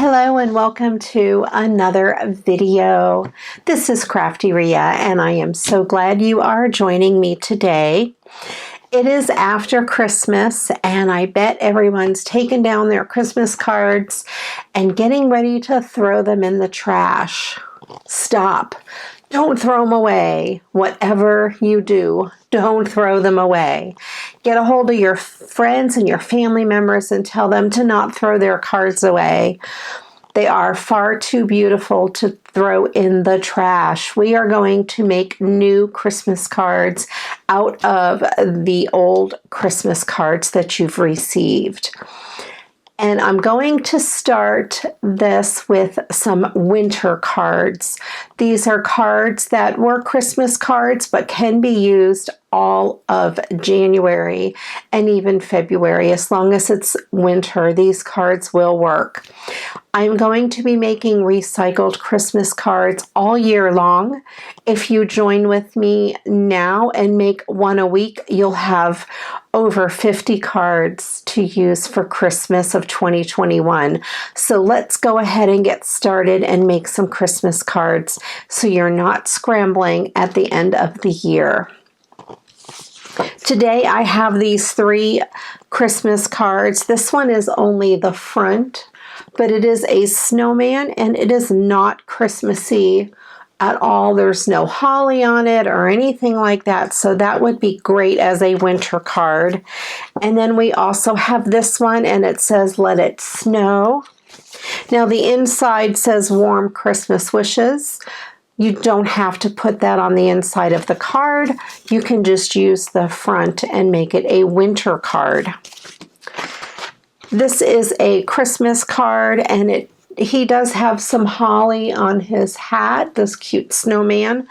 Hello and welcome to another video. This is Crafty Ria and I am so glad you are joining me today. It is after Christmas and I bet everyone's taken down their Christmas cards and getting ready to throw them in the trash. Stop. Don't throw them away. Whatever you do, don't throw them away. Get a hold of your friends and your family members and tell them to not throw their cards away. They are far too beautiful to throw in the trash. We are going to make new Christmas cards out of the old Christmas cards that you've received. And I'm going to start this with some winter cards. These are cards that were Christmas cards but can be used all of January and even February. As long as it's winter, these cards will work. I'm going to be making recycled Christmas cards all year long. If you join with me now and make one a week, you'll have over 50 cards to use for Christmas of 2021. So let's go ahead and get started and make some Christmas cards so you're not scrambling at the end of the year. Today I have these 3 Christmas cards. This one is only the front, but it is a snowman and it is not Christmassy at all. There's no holly on it or anything like that, so that would be great as a winter card. And then we also have this one and it says "Let It Snow." Now the inside says "Warm Christmas Wishes." You don't have to put that on the inside of the card. You can just use the front and make it a winter card. This is a Christmas card and he does have some holly on his hat, this cute snowman,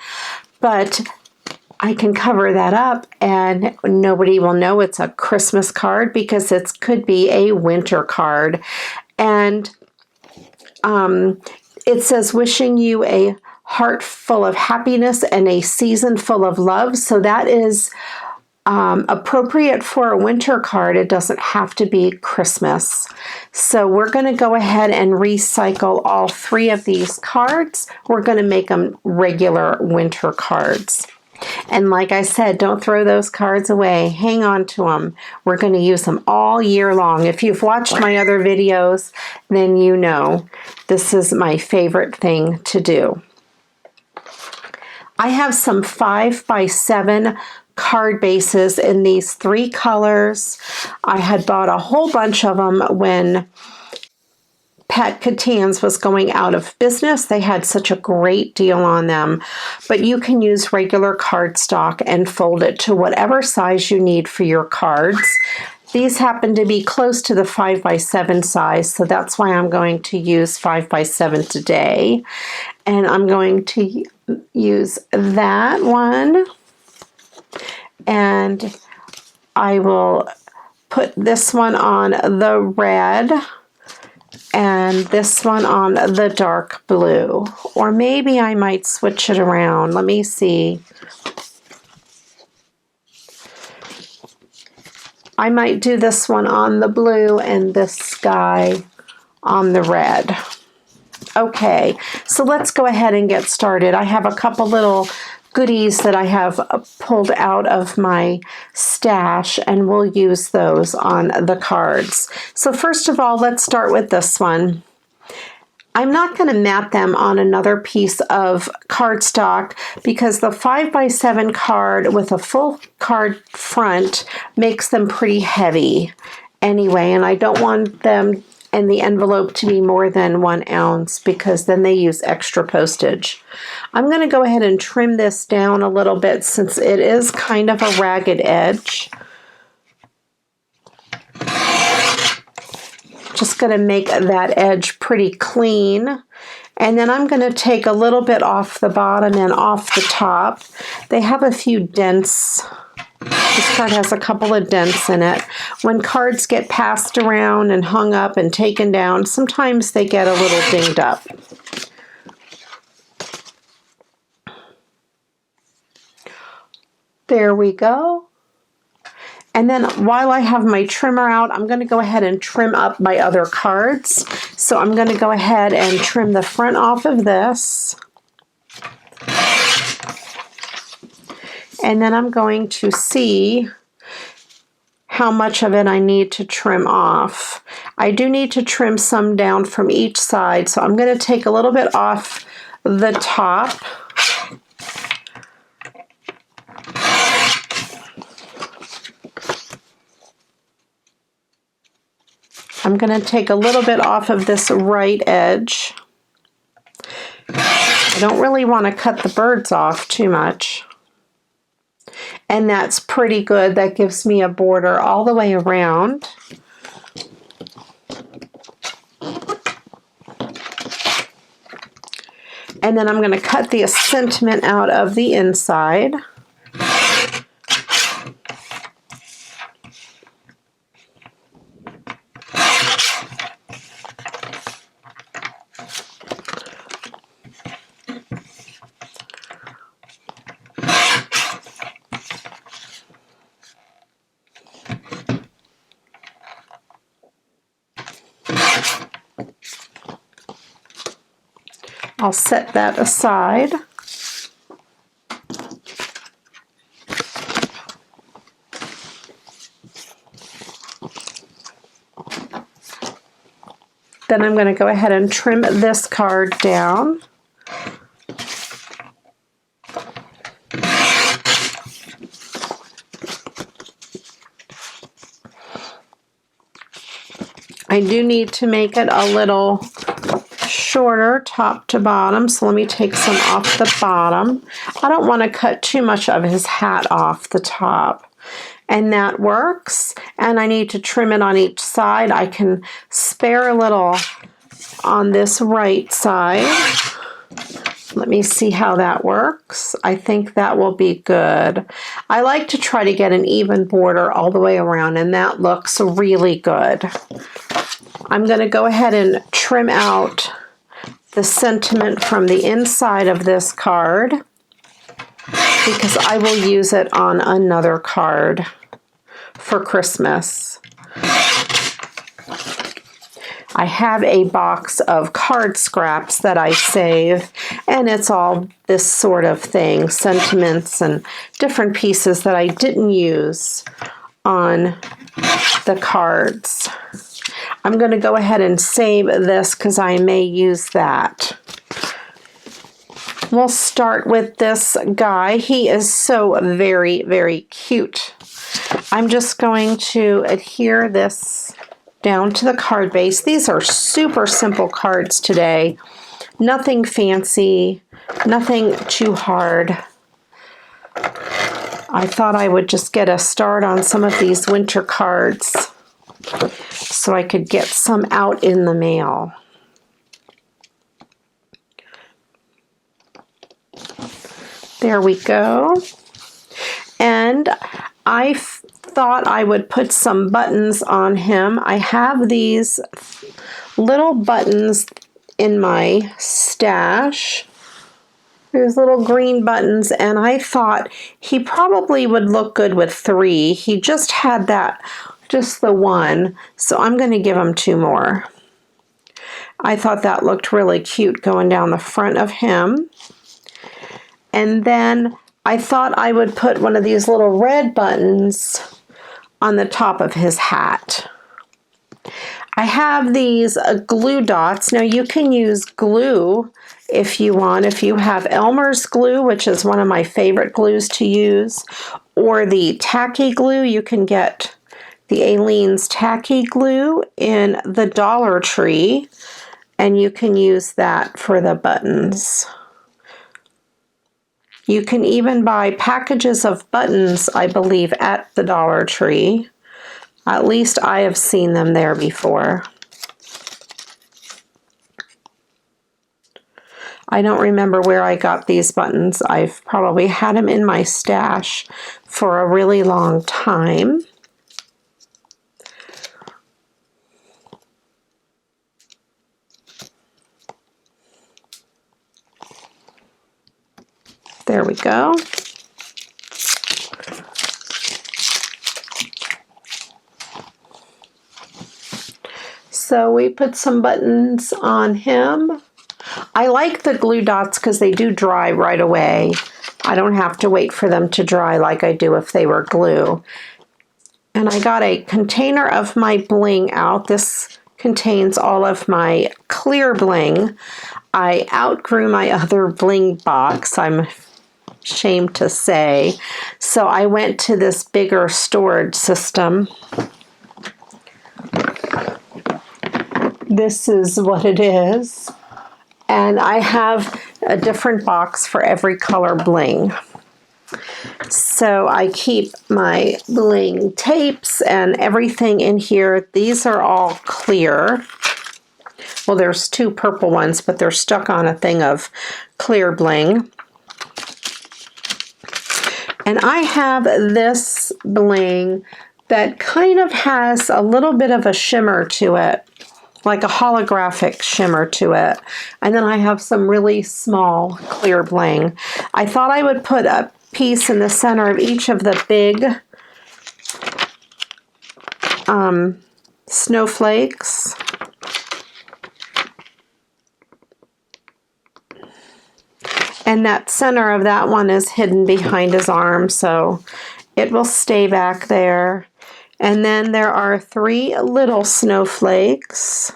but I can cover that up and nobody will know it's a Christmas card because it could be a winter card. And it says "Wishing you a heart full of happiness and a season full of love." So that is appropriate for a winter card. It doesn't have to be Christmas. So we're going to go ahead and recycle all 3 of these cards. We're going to make them regular winter cards. And like I said, don't throw those cards away. Hang on to them. We're going to use them all year long. If you've watched my other videos, then you know this is my favorite thing to do. I have some 5x7 card bases in these 3 colors. I had bought a whole bunch of them when Pat Catan's was going out of business. They had such a great deal on them, but you can use regular cardstock and fold it to whatever size you need for your cards. These happen to be close to the 5x7 size, so that's why I'm going to use 5x7 today. And I'm going to use that one. And I will put this one on the red and this one on the dark blue. Or maybe I might switch it around. Let me see. I might do this one on the blue and this guy on the red. Okay, so let's go ahead and get started. I have a couple little goodies that I have pulled out of my stash and we'll use those on the cards. So first of all, let's start with this one. I'm not going to mat them on another piece of cardstock because the 5x7 card with a full card front makes them pretty heavy anyway, and I don't want them and the envelope to be more than 1 ounce because then they use extra postage. I'm going to go ahead and trim this down a little bit since it is kind of a ragged edge. Just going to make that edge pretty clean. And then I'm going to take a little bit off the bottom and off the top. They have a few dents. This card has a couple of dents in it. When cards get passed around and hung up and taken down, sometimes they get a little dinged up. There we go. And then while I have my trimmer out, I'm going to go ahead and trim up my other cards. So I'm going to go ahead and trim the front off of this. And then I'm going to see how much of it I need to trim off. I do need to trim some down from each side, so I'm going to take a little bit off the top. I'm going to take a little bit off of this right edge. I don't really want to cut the birds off too much. And that's pretty good. That gives me a border all the way around. And then I'm going to cut the sentiment out of the inside. I'll set that aside. Then I'm going to go ahead and trim this card down. I do need to make it a little shorter top to bottom, so let me take some off the bottom. I don't want to cut too much of his hat off the top. And that works. And I need to trim it on each side. I can spare a little on this right side. Let me see how that works. I think that will be good. I like to try to get an even border all the way around, and that looks really good. I'm going to go ahead and trim out the sentiment from the inside of this card because I will use it on another card for Christmas. I have a box of card scraps that I save, and it's all this sort of thing, sentiments and different pieces that I didn't use on the cards. I'm going to go ahead and save this because I may use that. We'll start with this guy. He is so very, very cute. I'm just going to adhere this down to the card base. These are super simple cards today. Nothing fancy, nothing too hard. I thought I would just get a start on some of these winter cards so I could get some out in the mail. There we go. And I thought I would put some buttons on him. I have these little buttons in my stash. There's little green buttons, and I thought he probably would look good with 3. He just had that, just the one, so I'm going to give him 2 more. I thought that looked really cute going down the front of him. And then I thought I would put one of these little red buttons on the top of his hat. I have these glue dots. Now you can use glue if you want. If you have Elmer's glue, which is one of my favorite glues to use, or the tacky glue, you can get the Aleene's tacky glue in the Dollar Tree, and you can use that for the buttons. You can even buy packages of buttons, I believe, at the Dollar Tree. At least I have seen them there before. I don't remember where I got these buttons. I've probably had them in my stash for a really long time. There we go. So we put some buttons on him. I like the glue dots because they do dry right away. I don't have to wait for them to dry like I do if they were glue. And I got a container of my bling out. This contains all of my clear bling. I outgrew my other bling box, I'm ashamed to say. So I went to this bigger storage system. This is what it is. And I have a different box for every color bling. So I keep my bling tapes and everything in here. These are all clear. Well, there's two purple ones, but they're stuck on a thing of clear bling. And I have this bling that kind of has a little bit of a shimmer to it, like a holographic shimmer to it. And then I have some really small clear bling. I thought I would put a piece in the center of each of the big snowflakes. And that center of that one is hidden behind his arm, so it will stay back there. And then there are 3 little snowflakes.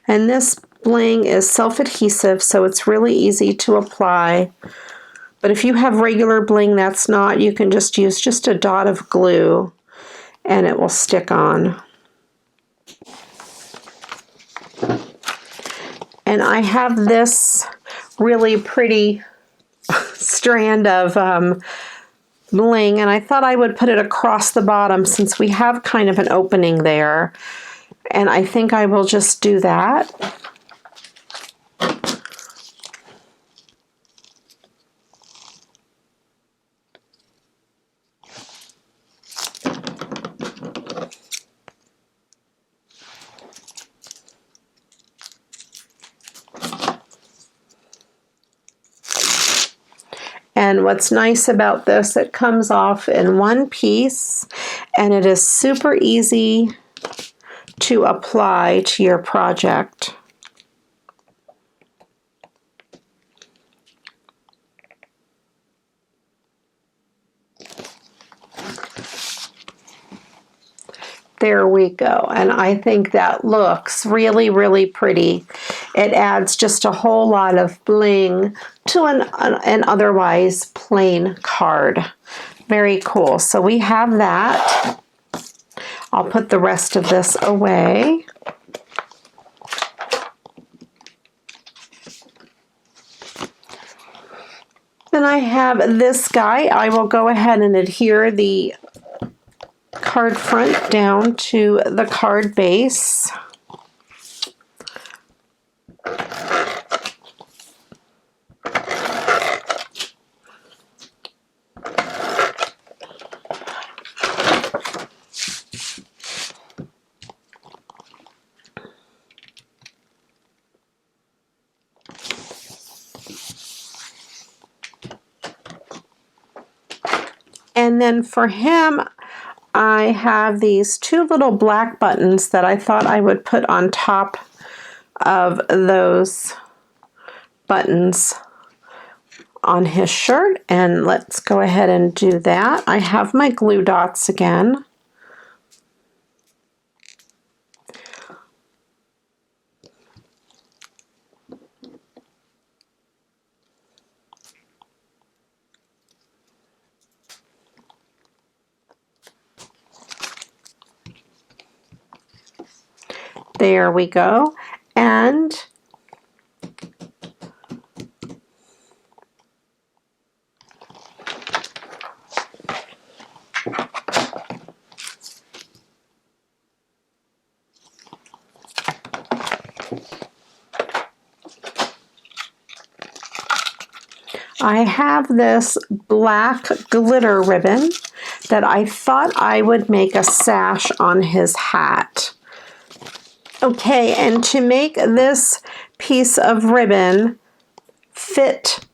And this bling is self-adhesive, so it's really easy to apply. But if you have regular bling that's not, you can just use just a dot of glue and it will stick on. And I have this really pretty strand of bling, and I thought I would put it across the bottom since we have kind of an opening there. And I think I will just do that. And what's nice about this, it comes off in one piece and it is super easy to apply to your project. There we go. And I think that looks really, really pretty. It adds just a whole lot of bling to an otherwise plain card. Very cool. So we have that. I'll put the rest of this away. Then I have this guy. I will go ahead and adhere the card front down to the card base. And then for him, I have these 2 little black buttons that I thought I would put on top of those buttons on his shirt. And let's go ahead and do that. I have my glue dots again. There we go. And I have this black glitter ribbon that I thought I would make a sash on his hat. Okay, and to make this piece of ribbon fit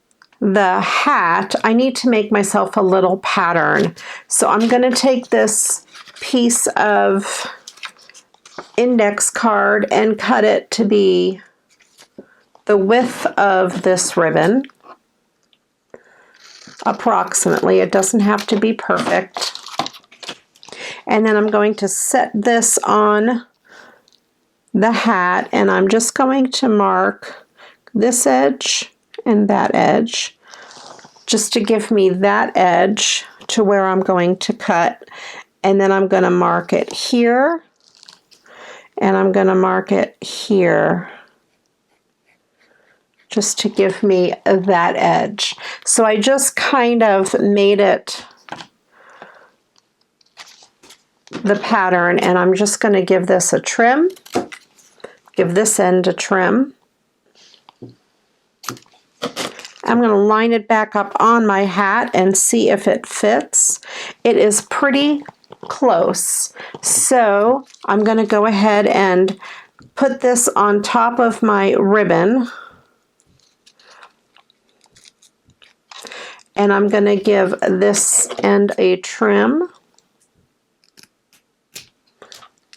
the hat, I need to make myself a little pattern. So I'm going to take this piece of index card and cut it to be the width of this ribbon, approximately. It doesn't have to be perfect. And then I'm going to set this on the hat, and I'm just going to mark this edge and that edge, just to give me that edge to where I'm going to cut. And then I'm going to mark it here, and I'm going to mark it here, just to give me that edge. So I just kind of made it the pattern, and I'm just going to give this a trim, give this end a trim. I'm going to line it back up on my hat and see if it fits. It is pretty close. So I'm going to go ahead and put this on top of my ribbon. And I'm going to give this end a trim.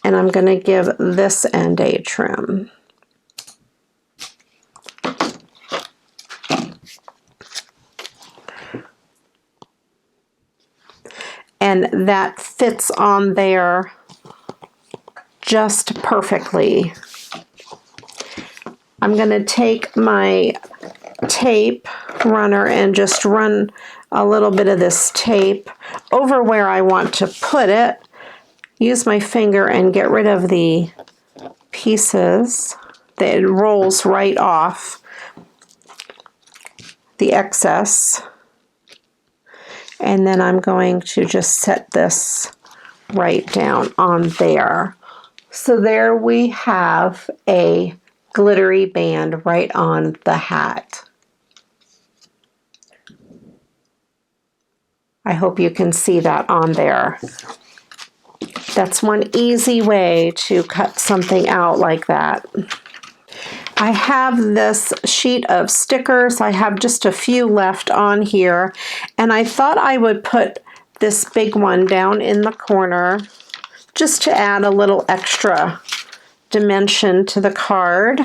And I'm going to give this end a trim. And that fits on there just perfectly. I'm going to take my tape runner and just run a little bit of this tape over where I want to put it. Use my finger and get rid of the pieces that it rolls right off, the excess. And then I'm going to just set this right down on there. So there we have a glittery band right on the hat. I hope you can see that on there. That's one easy way to cut something out like that. I have this sheet of stickers. I have just a few left on here, and I thought I would put this big one down in the corner just to add a little extra dimension to the card.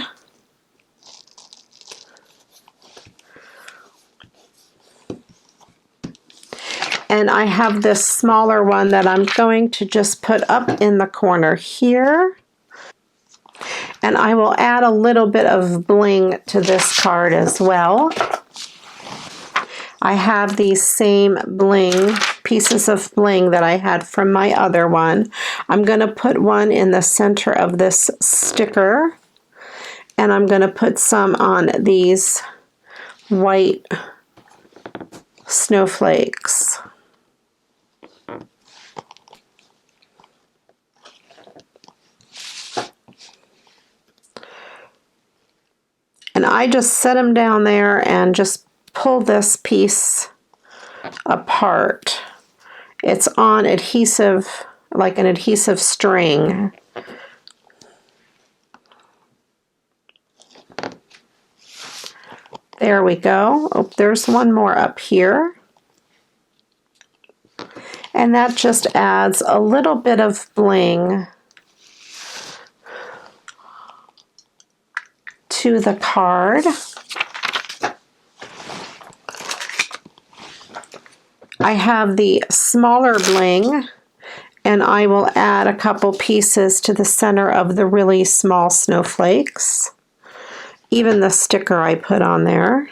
And I have this smaller one that I'm going to just put up in the corner here. And I will add a little bit of bling to this card as well. I have these same bling, pieces of bling that I had from my other one. I'm going to put one in the center of this sticker. And I'm going to put some on these white snowflakes. And I just set them down there and just pull this piece apart. It's on adhesive, like an adhesive string. There we go. Oh, there's one more up here. And that just adds a little bit of bling to the card. I have the smaller bling, and I will add a couple pieces to the center of the really small snowflakes. Even the sticker I put on there.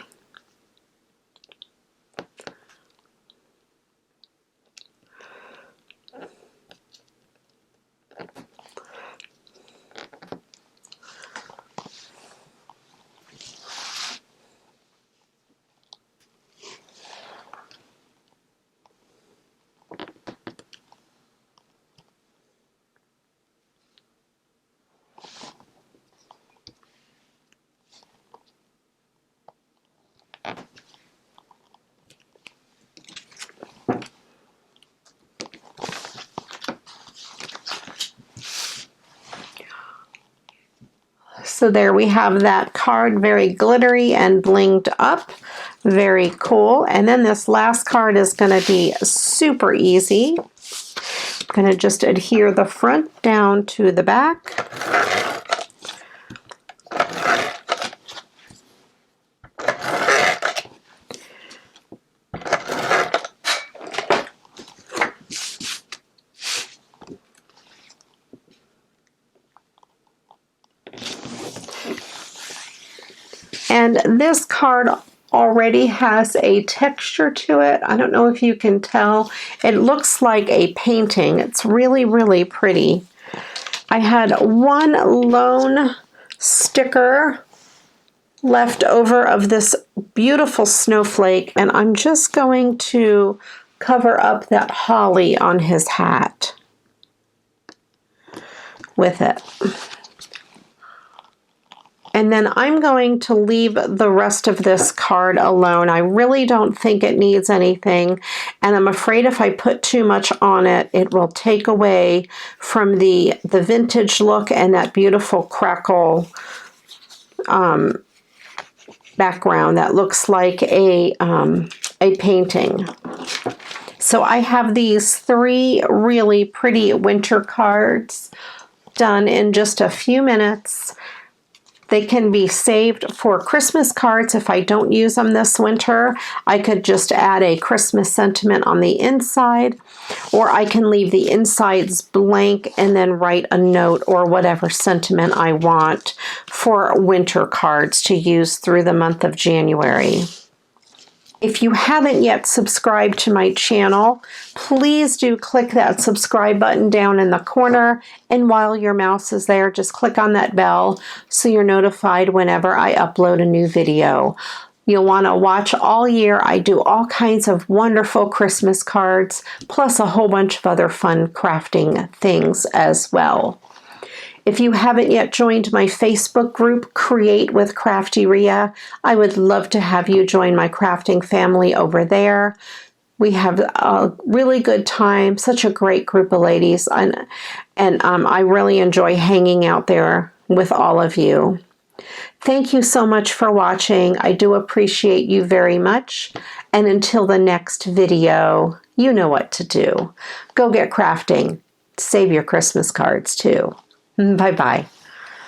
So there we have that card, very glittery and blinged up. Very cool. And then this last card is going to be super easy. going to just adhere the front down to the back. And this card already has a texture to it. I don't know if you can tell. It looks like a painting. It's really, really pretty. I had one lone sticker left over of this beautiful snowflake, and I'm just going to cover up that holly on his hat with it. And then I'm going to leave the rest of this card alone. I really don't think it needs anything. And I'm afraid if I put too much on it, it will take away from the vintage look and that beautiful crackle background that looks like a painting. So I have these 3 really pretty winter cards done in just a few minutes. They can be saved for Christmas cards. If I don't use them this winter, I could just add a Christmas sentiment on the inside, or I can leave the insides blank and then write a note or whatever sentiment I want for winter cards to use through the month of January. If you haven't yet subscribed to my channel, please do click that subscribe button down in the corner. And while your mouse is there, just click on that bell so you're notified whenever I upload a new video. You'll want to watch all year. I do all kinds of wonderful Christmas cards, plus a whole bunch of other fun crafting things as well. If you haven't yet joined my Facebook group, Create with Crafty Rhea, I would love to have you join my crafting family over there. We have a really good time, such a great group of ladies, and I really enjoy hanging out there with all of you. Thank you so much for watching. I do appreciate you very much. And until the next video, you know what to do. Go get crafting. Save your Christmas cards too. Bye-bye.